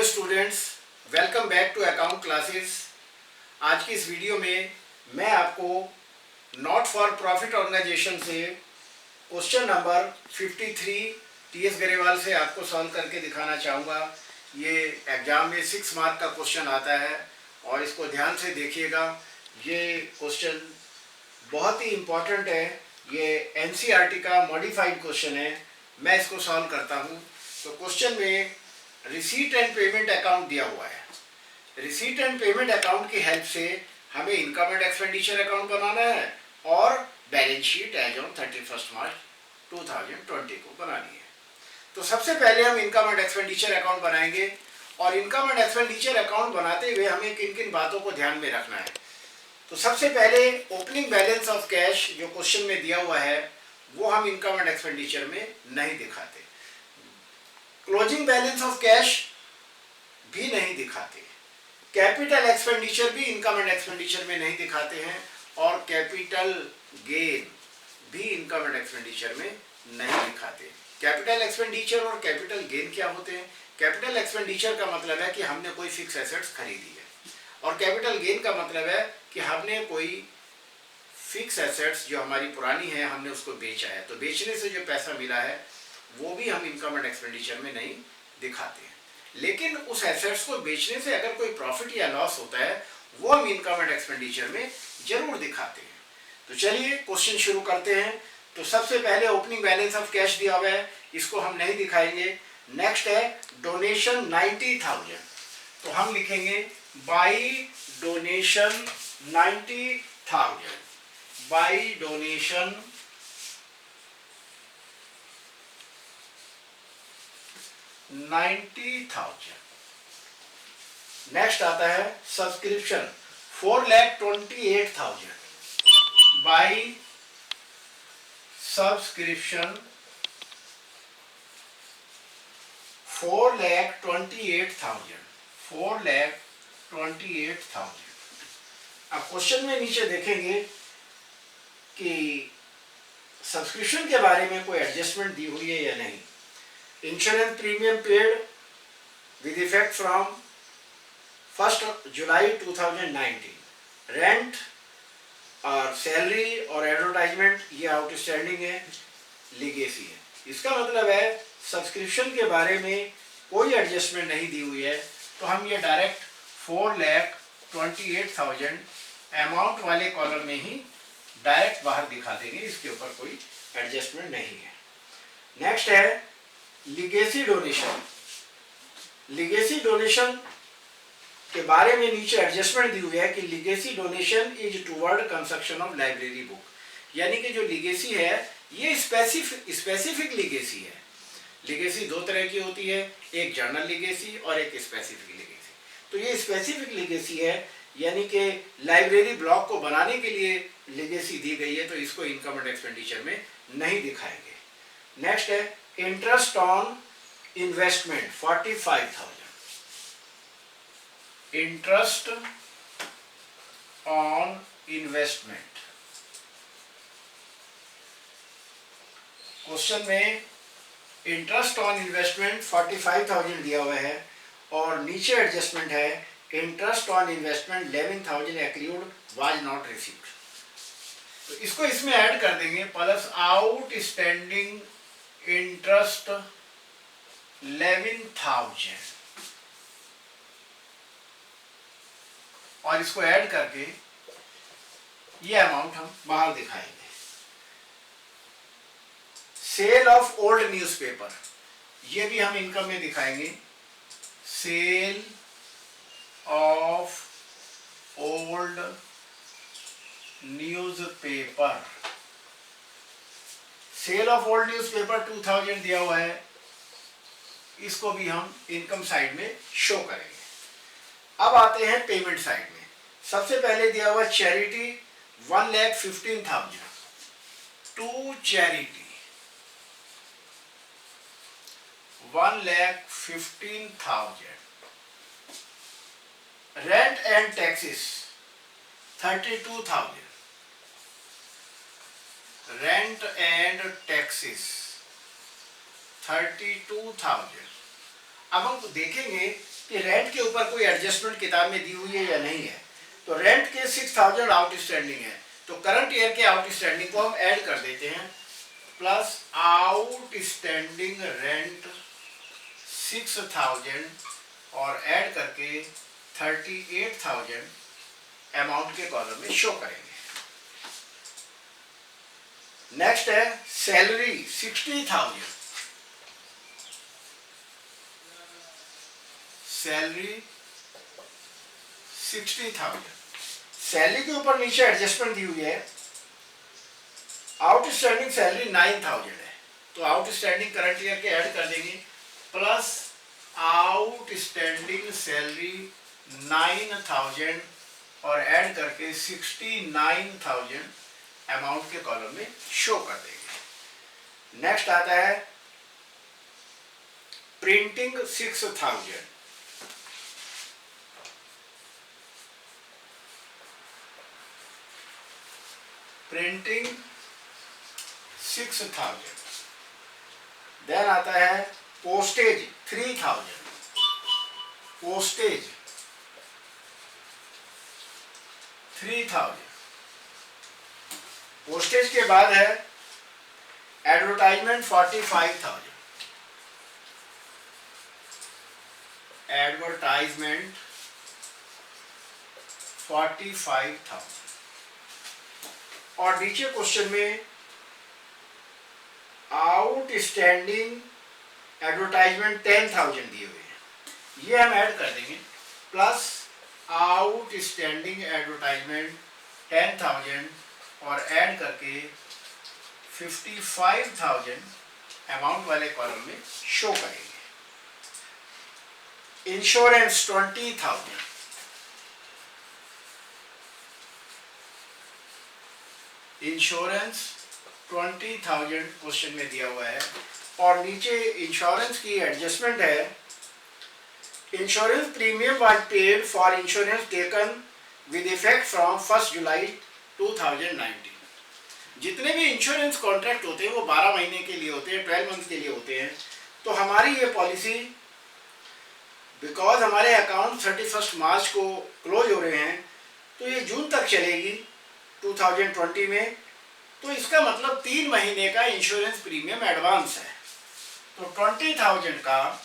Students, welcome back to account classes. आज की इस वीडियो में मैं आपको नॉट फॉर प्रॉफिट ऑर्गेनाइजेशन से क्वेश्चन नंबर 53 टीएस गरेवाल से आपको सॉल्व करके दिखाना चाहूँगा। ये एग्जाम में 6 मार्क का क्वेश्चन आता है और इसको ध्यान से देखिएगा। ये क्वेश्चन बहुत ही इम्पॉर्टेंट है। ये एनसीईआरटी का मॉडिफाइड क्वेश्चन है। मैं इसको सॉल्व करता हूँ। तो क्वेश्चन में रिसीट एंड पेमेंट अकाउंट दिया हुआ है। रिसीट एंड पेमेंट अकाउंट की हेल्प से हमें इनकम एंड एक्सपेंडिचर अकाउंट बनाना है और बैलेंस शीट एज ऑन 31 मार्च 2020 को बनानी है। तो सबसे पहले हम इनकम एंड एक्सपेंडिचर अकाउंट बनाएंगे और इनकम एंड एक्सपेंडिचर अकाउंट बनाते हुए हमें किन किन बातों को ध्यान में रखना है। तो सबसे पहले ओपनिंग बैलेंस ऑफ कैश जो क्वेश्चन में दिया हुआ है वो हम इनकम एंड एक्सपेंडिचर में नहीं दिखाते। क्लोजिंग बैलेंस ऑफ कैश भी नहीं दिखाते। कैपिटल एक्सपेंडिचर भी इनकम एंड एक्सपेंडिचर में नहीं दिखाते हैं और कैपिटल गेन भी इनकम एंड एक्सपेंडिचर में नहीं दिखाते। कैपिटल एक्सपेंडिचर और कैपिटल गेन क्या होते हैं? कैपिटल एक्सपेंडिचर का मतलब है कि हमने कोई फिक्स एसेट्स खरीदी है और कैपिटल गेन का मतलब है कि हमने कोई फिक्स एसेट्स जो हमारी पुरानी है हमने उसको बेचा है। तो बेचने से जो पैसा मिला है वो भी हम इनकम एंड एक्सपेंडिचर में नहीं दिखाते हैं। लेकिन उस एसेट्स को बेचने से अगर कोई प्रॉफिट या लॉस होता है वो हम इनकम एंड एक्सपेंडिचर में जरूर दिखाते हैं। तो चलिए क्वेश्चन शुरू करते हैं। तो सबसे पहले ओपनिंग बैलेंस ऑफ कैश दिया हुआ है, इसको हम नहीं दिखाएंगे। नेक्स्ट है डोनेशन 90,000। तो हम लिखेंगे by donation 90,000। By donation 90,000। Next आता है सब्सक्रिप्शन 4,28,000। By subscription 4,28,000। 4,28,000। अब क्वेश्चन में नीचे देखेंगे कि सब्सक्रिप्शन के बारे में कोई एडजस्टमेंट दी हुई है या नहीं। Insurance premium paid with effect from 1 July 2019। Rent और सैलरी और एडवर्टाइजमेंट ये आउटस्टैंडिंग है, लीगेसी है। इसका मतलब है सब्सक्रिप्शन के बारे में कोई एडजस्टमेंट नहीं दी हुई है। तो हम ये डायरेक्ट 4,28,000 अमाउंट वाले कॉलम में ही डायरेक्ट बाहर दिखा देंगे, इसके ऊपर कोई एडजस्टमेंट नहीं है। नेक्स्ट है लीगेसी डोनेशन। लीगेसी डोनेशन के बारे में नीचे एडजस्टमेंट दी हुई है कि legacy donation is toward construction of library book. यानी कि जो लीगेसी है ये स्पेसिफिक लीगेसी है। लीगेसी दो तरह की होती है, एक जनरल लीगेसी और एक स्पेसिफिक लीगेसी। तो ये स्पेसिफिक लीगेसी है, यानी कि लाइब्रेरी ब्लॉक को बनाने के लिए लीगेसी दी गई है, तो इसको इनकम एंड एक्सपेंडिचर में नहीं दिखाएंगे। नेक्स्ट है interest on investment 45,000। Interest on investment question में इंटरेस्ट ऑन इन्वेस्टमेंट 45,000 दिया हुआ है और नीचे एडजस्टमेंट है interest on investment 11,000 accrued was not received. तो इसको इसमें ऐड कर देंगे प्लस आउटस्टैंडिंग इंटरेस्ट 11,000 और इसको ऐड करके ये अमाउंट हम बाहर दिखाएंगे। सेल ऑफ ओल्ड न्यूज़पेपर ये भी हम इनकम में दिखाएंगे। Sale of old newspaper. Sale of old newspaper 2,000 दिया हुआ है, इसको भी हम इनकम साइड में शो करेंगे। अब आते हैं पेमेंट साइड में। सबसे पहले दिया हुआ charity 1,15,000 to charity 1,15,000। Rent and taxes 32,000। Rent and taxes 32,000। अब हम देखेंगे कि रेंट के ऊपर कोई एडजस्टमेंट किताब में दी हुई है या नहीं है। तो रेंट के 6000 आउटस्टैंडिंग है, तो करंट ईयर के आउटस्टैंडिंग को हम ऐड कर देते हैं, प्लस आउटस्टैंडिंग रेंट 6000 और ऐड करके 38,000 अमाउंट के कॉलम में शो करेंगे। नेक्स्ट है सैलरी 60,000, सैलरी 60,000। सैलरी के ऊपर नीचे एडजस्टमेंट दी हुई है, आउटस्टैंडिंग सैलरी 9,000 है, तो आउटस्टैंडिंग करंट ईयर के ऐड कर देंगे, प्लस आउटस्टैंडिंग सैलरी 9,000 और ऐड करके 69,000 अमाउंट के कॉलम में शो कर देंगे। नेक्स्ट आता है प्रिंटिंग 6,000, प्रिंटिंग 6,000। देन आता है पोस्टेज 3,000, पोस्टेज 3,000। पोस्टेज के बाद है एडवर्टाइजमेंट 45,000, एडवर्टाइजमेंट 45,000। और नीचे क्वेश्चन में आउटस्टैंडिंग एडवर्टाइजमेंट 10,000 दिए हुए हैं, ये हम ऐड कर देंगे, प्लस आउटस्टैंडिंग एडवर्टाइजमेंट 10,000 और ऐड करके 55,000 अमाउंट वाले कॉलम में शो करेंगे। इंश्योरेंस 20,000, इंश्योरेंस 20,000 क्वेश्चन में दिया हुआ है। और नीचे इंश्योरेंस की एडजस्टमेंट है, insurance premium was paid for insurance taken with effect from 1 जुलाई 2019। जितने भी इंश्योरेंस कॉन्ट्रैक्ट होते हैं वो 12 महीने के लिए होते हैं, 12 मंथ के लिए होते हैं। तो हमारी ये पॉलिसी बिकॉज हमारे अकाउंट 31 मार्च को क्लोज हो रहे हैं, तो ये जून तक चलेगी 2020 में। तो इसका मतलब 3 महीने का इंश्योरेंस प्रीमियम एडवांस है। तो 20,000 का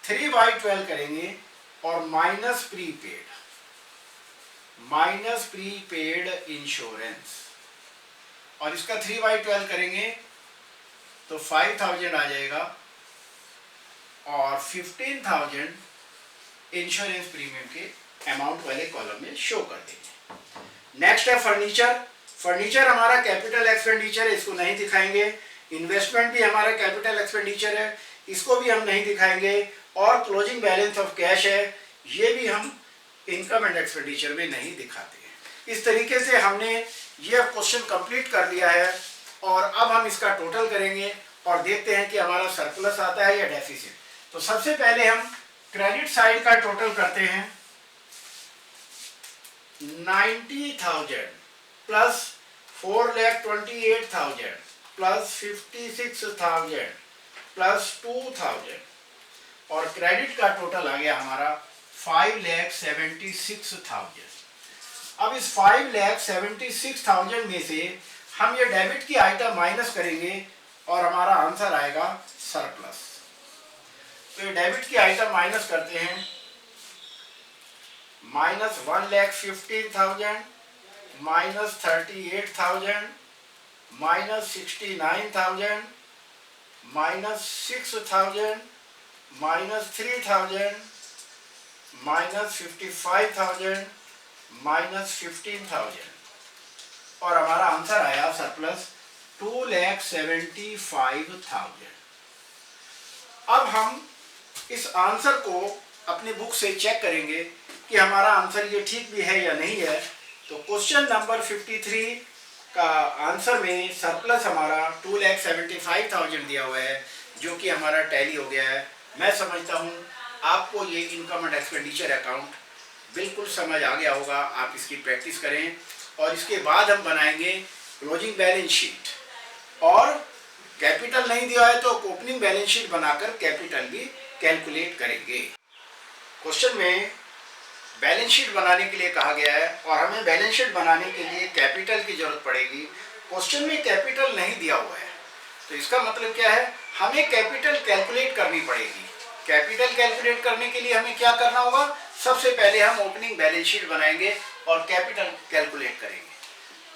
3/12 करेंगे और माइनस प्रीपेड इंश्योरेंस, और इसका 3/12 करेंगे तो 5,000 आ जाएगा और 15,000 इंश्योरेंस प्रीमियम के अमाउंट वाले कॉलम में शो कर देंगे। नेक्स्ट है फर्नीचर। फर्नीचर हमारा कैपिटल एक्सपेंडिचर है, इसको नहीं दिखाएंगे। इन्वेस्टमेंट भी हमारा कैपिटल एक्सपेंडिचर है, इसको भी हम नहीं दिखाएंगे। और क्लोजिंग बैलेंस ऑफ कैश है, ये भी हम इनकम एंड एक्सपेंडिचर में नहीं दिखाते हैं। इस तरीके से हमने ये क्वेश्चन कंप्लीट कर लिया है और अब हम इसका टोटल करेंगे और देखते हैं कि हमारा सरप्लस आता है या डेफिसिट। तो सबसे पहले हम क्रेडिट साइड का टोटल करते हैं, 90,000 प्लस 4,28,000 प्लस 56,000 प्लस 2,000 और क्रेडिट का टोटल आ गया हमारा 5,76,000। अब इस 5,76,000 में से हम ये डेबिट की आइटम माइनस करेंगे और हमारा आंसर आएगा सरप्लस। तो ये डेबिट की आइटम माइनस करते हैं, minus 1,15,000 minus 38,000 minus 69,000 minus 6,000 minus 3,000 minus 55,000 minus 15,000 और हमारा आंसर आया सरप्लस 2,75,000। अब हम इस आंसर को अपने बुक से चेक करेंगे कि हमारा आंसर ये ठीक भी है या नहीं है। तो क्वेश्चन नंबर 53 का आंसर में सरप्लस हमारा 2,75,000 दिया हुआ है, जो कि हमारा टैली हो गया है। मैं समझता हूँ आपको ये इनकम एंड एक्सपेंडिचर अकाउंट बिल्कुल समझ आ गया होगा। आप इसकी प्रैक्टिस करें और इसके बाद हम बनाएंगे क्लोजिंग बैलेंस शीट, और कैपिटल नहीं दिया है तो ओपनिंग बैलेंस शीट बनाकर कैपिटल भी कैलकुलेट करेंगे। क्वेश्चन में बैलेंस शीट बनाने के लिए कहा गया है और हमें बैलेंस शीट बनाने के लिए कैपिटल की जरूरत पड़ेगी। क्वेश्चन में कैपिटल नहीं दिया हुआ है, तो इसका मतलब क्या है, हमें कैपिटल कैलकुलेट करनी पड़ेगी। कैपिटल कैलकुलेट करने के लिए हमें क्या करना होगा, सबसे पहले हम ओपनिंग बैलेंस शीट बनाएंगे और कैपिटल कैलकुलेट करेंगे।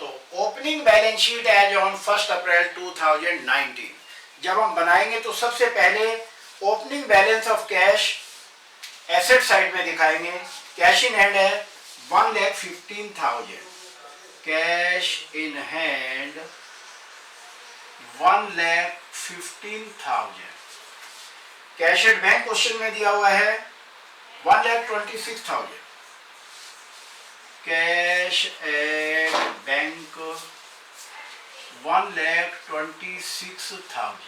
तो opening balance sheet as on 1 April 2019 जब हम बनाएंगे तो सबसे पहले opening balance of cash asset side में दिखाएंगे। कैश इन हैंड है 1,15,000, cash in hand 1,15,000। Cash at bank question में दिया हुआ है 1,26,000, कैश एट बैंक 1,26,000।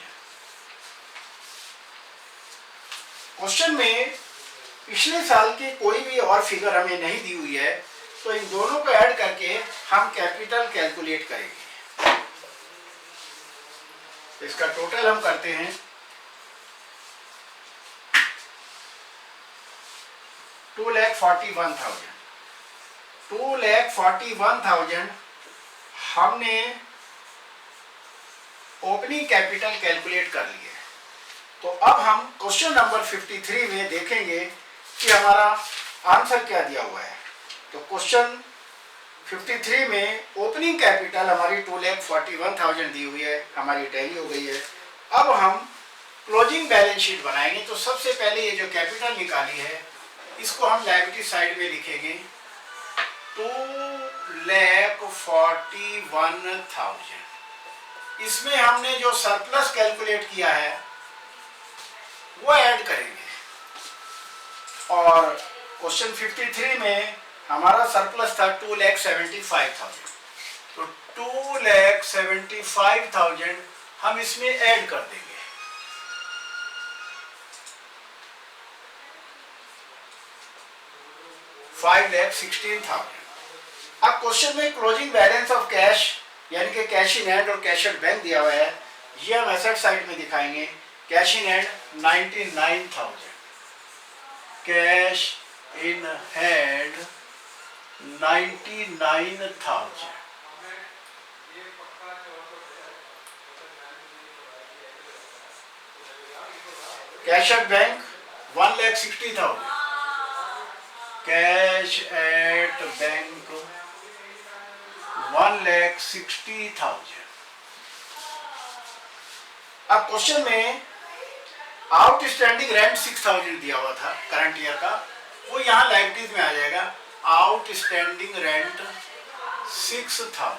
क्वेश्चन में पिछले साल की कोई भी और फिगर हमें नहीं दी हुई है, तो इन दोनों को ऐड करके हम कैपिटल कैलकुलेट करेंगे। तो इसका टोटल हम करते हैं 2,41,000। 2,41,000 हमने ओपनिंग कैपिटल कैलकुलेट कर लिया है। तो अब हम क्वेश्चन नंबर 53 में देखेंगे कि हमारा आंसर क्या दिया हुआ है। तो क्वेश्चन 53 में ओपनिंग कैपिटल हमारी 2,41,000 दी हुई है, हमारी टैली हो गई है। अब हम क्लोजिंग बैलेंस शीट बनाएंगे। तो सबसे पहले ये जो कैपिटल निकाली है इसको हम लायबिलिटी साइड में लिखेंगे 2,41,000। इसमें हमने जो सरप्लस कैलकुलेट किया है वो ऐड करेंगे और क्वेश्चन 53 में हमारा सरप्लस था 2,75,000। तो 2,75,000 हम इसमें ऐड कर देंगे। $5,16,000। अब क्वेश्चन में क्लोजिंग बैलेंस ऑफ कैश यानी कि कैश इन हैंड और कैश एट बैंक दिया हुआ है, ये हम एसेट साइड में दिखाएंगे। Cash in hand 99,000, cash in hand 99,000। Cash at bank 1,60,000, cash at bank 1,60,000। अब क्वेश्चन में आउटस्टैंडिंग रेंट 6,000 दिया हुआ था करंट ईयर का, वो यहाँ लायबिलिटीज में आ जाएगा। Outstanding rent 6,000।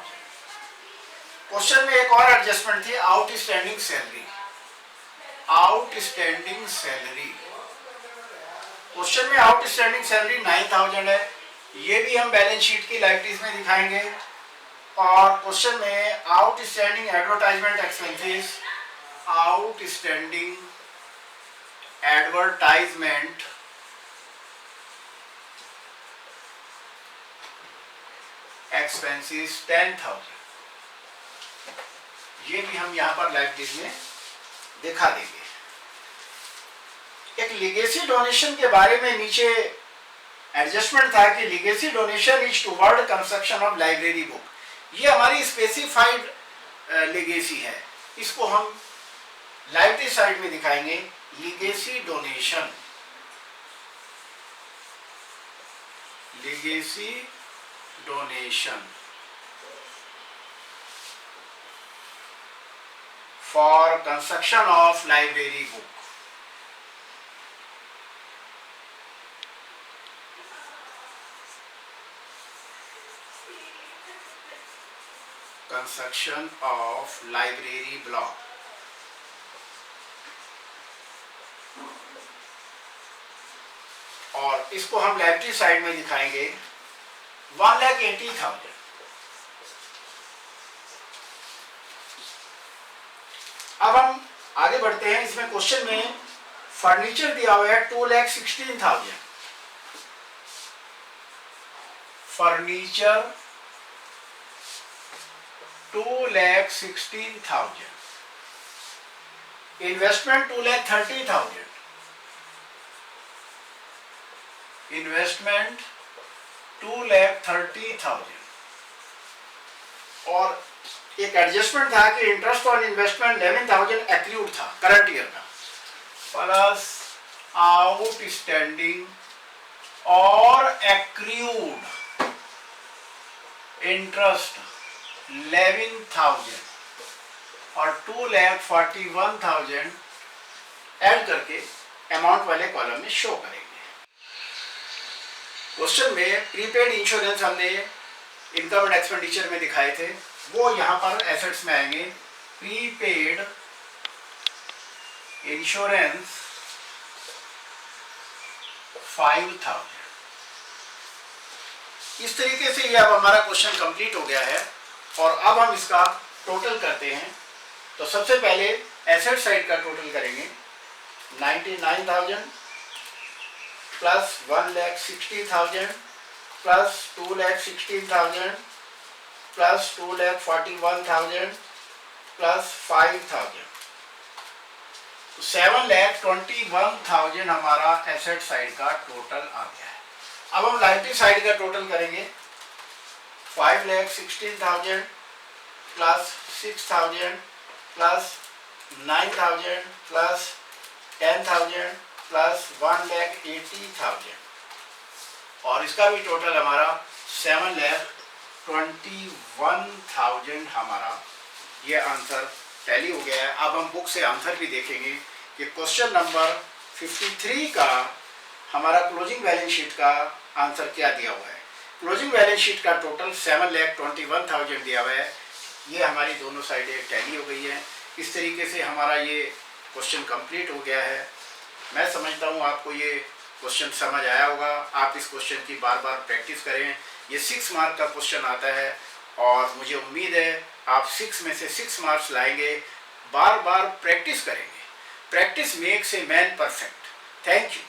क्वेश्चन में एक और एडजस्टमेंट थी, outstanding salary. Outstanding salary question में आउटस्टैंडिंग सैलरी 9,000 है, ये भी हम बैलेंस शीट की लायबिलिटीज में दिखाएंगे। और क्वेश्चन में outstanding advertisement expenses, outstanding advertisement expenses 10,000, ये भी हम यहां पर लायबिलिटीज में दिखा देंगे। एक लीगेसी डोनेशन के बारे में नीचे एडजस्टमेंट था कि legacy donation is toward construction of library book. ये हमारी स्पेसिफाइड लीगेसी है, इसको हम लाइब्रेरी साइड में दिखाएंगे। Legacy donation, legacy donation for construction of library book. Construction of library block. और इसको हम लाइब्रेरी साइड में दिखाएंगे 1,80,000। अब हम आगे बढ़ते हैं। इसमें क्वेश्चन में फर्नीचर दिया हुआ है 2,16,000। फर्नीचर 2,16,000। इन्वेस्टमेंट 2,30,000। इन्वेस्टमेंट 2,30,000 और एक एडजस्टमेंट था कि इंटरेस्ट ऑन इन्वेस्टमेंट 11,000 एक्रूड था करंट ईयर का, प्लस आउटस्टैंडिंग और एक्रूड इंटरेस्ट 11,000 और 2,41,000 ऐड करके अमाउंट वाले कॉलम में शो करेंगे। क्वेश्चन में प्रीपेड इंश्योरेंस हमने इनकम एंड एक्सपेंडिचर में दिखाए थे, वो यहाँ पर एसेट्स में आएंगे। Prepaid insurance 5,000। इस तरीके से ये अब हमारा क्वेश्चन कंप्लीट हो गया है और अब हम इसका टोटल करते हैं। तो सबसे पहले एसेट साइड का टोटल करेंगे। 99,000 प्लस 1,60,000 प्लस 2,16,000 प्लस 2,41,000 प्लस 5,000, 7,21,000 हमारा एसेट साइड का टोटल आ गया है। अब हम लायबिलिटी साइड का टोटल करेंगे। 5,16,000 प्लस 6,000 प्लस 9,000 प्लस 10,000 प्लस 1,80,000 और इसका भी टोटल हमारा 7,21,000 हमारा ये आंसर टैली हो गया है। अब हम बुक से आंसर भी देखेंगे कि क्वेश्चन नंबर 53 का हमारा क्लोजिंग बैलेंस शीट का आंसर क्या दिया हुआ है। क्लोजिंग बैलेंस शीट का टोटल 7,21,000 दिया हुआ है। ये हमारी दोनों साइडें टैली हो गई हैं। इस तरीके से हमारा ये क्वेश्चन कंप्लीट हो गया है। मैं समझता हूँ आपको ये क्वेश्चन समझ आया होगा। आप इस क्वेश्चन की बार बार प्रैक्टिस करें। ये 6 मार्क का क्वेश्चन आता है और मुझे उम्मीद है आप 6 में से 6 मार्क्स लाएंगे। बार बार प्रैक्टिस करेंगे। Practice makes a man perfect. Thank you.